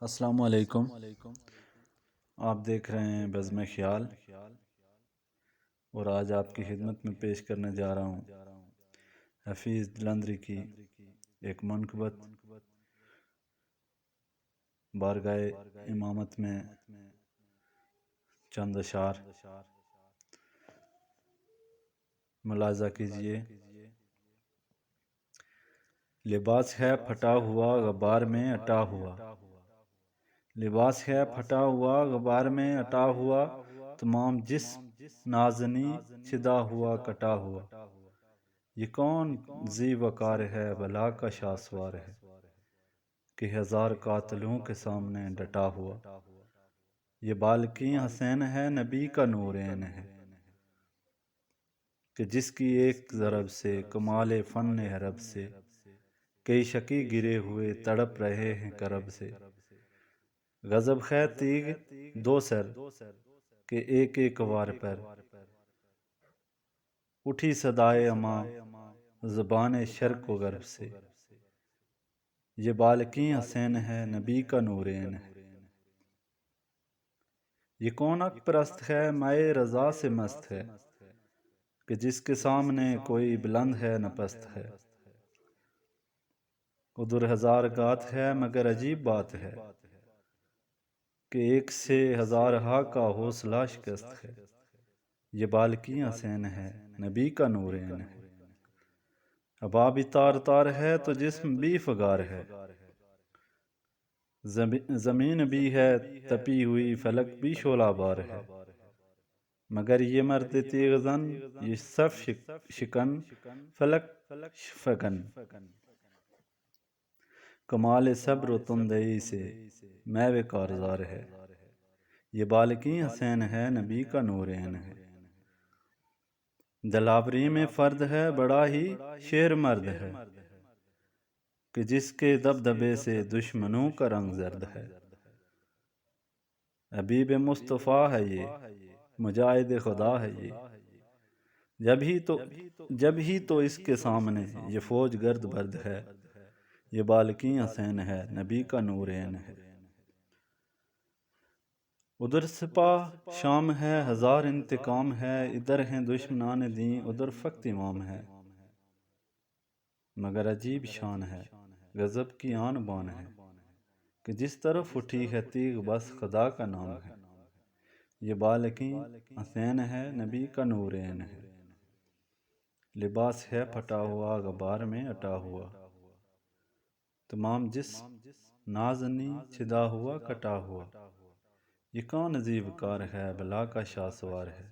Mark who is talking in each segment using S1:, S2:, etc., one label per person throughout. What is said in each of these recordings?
S1: السلام علیکم۔ آپ دیکھ رہے ہیں بزم خیال، اور آج آپ کی خدمت میں پیش کرنے جا رہا ہوں حفیظ جلندری کی ایک منقبت بارگاہ امامت میں چند اشعار ملاحظہ کیجئے۔ لباس ہے پھٹا ہوا غبار میں اٹا ہوا، لباس ہے پھٹا ہوا غبار میں اٹا ہوا، تمام جسم نازنی چھدا ہوا کٹا ہوا، یہ کون ذی وقار ہے بلا کا شاسوار ہے کہ ہزار قاتلوں کے سامنے ڈٹا ہوا، یہ بالکیں حسین ہے نبی کا نورین ہے کہ جس کی ایک ضرب سے کمال فن حرب سے کئی شقی گرے ہوئے تڑپ رہے ہیں کرب سے، غضب خیر تیغ دو سر کہ ایک ایک وار پر اٹھی صدائے اماں زبان شرق و غرب سے، یہ بالکیں حسین ہے نبی کا نورین ہے، یہ کون حق پرست ہے مائے رضا سے مست ہے کہ جس کے سامنے کوئی بلند ہے نہ پست ہے، ادھر ہزار گات ہے مگر عجیب بات ہے کہ ایک سے ہزارہا کا حوصلہ شکست ہے، یہ بالکیں حسین ہے نبی کا نورین ہے، ہوا بھی تار تار ہے تو جسم بھی فگار ہے، زمین بھی ہے تپی ہوئی فلک بھی شعلہ بار ہے، مگر یہ مرد تیغ زن یہ صف شکن فلک فگن، کمال صبر و تندئی سے میوے کارزار ہے، یہ بالکیں حسین ہے نبی کا نورین ہے، دلاوری میں فرد ہے بڑا ہی شیر مرد ہے کہ جس کے دبدبے سے دشمنوں کا رنگ زرد ہے، حبیب مصطفیٰ ہے یہ مجاہد خدا ہے یہ، جب ہی تو اس کے سامنے یہ فوج گرد برد ہے، یہ بالکیں حسین ہے نبی کا نورین ہے، ادھر سپاہ شام ہے ہزار انتقام ہے، ادھر ہیں دشمنان دین ادھر فقط امام ہے، مگر عجیب شان ہے غضب کی آن بان ہے کہ جس طرف اٹھی ہے تیغ بس خدا کا نام ہے، یہ بالکیں حسین ہے نبی کا نورین ہے، لباس ہے پھٹا ہوا غبار میں اٹا ہوا، تمام جسم نازنی چھدا ہوا کٹا ہوا، یہ کون عجیب کار ہے بلا کا شاہ سوار ہے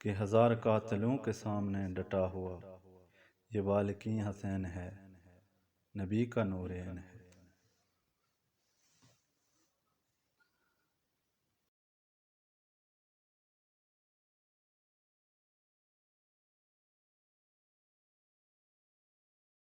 S1: کہ ہزار قاتلوں کے سامنے ڈٹا ہوا، یہ بالکیں حسین ہے نبی کا نورین ہے۔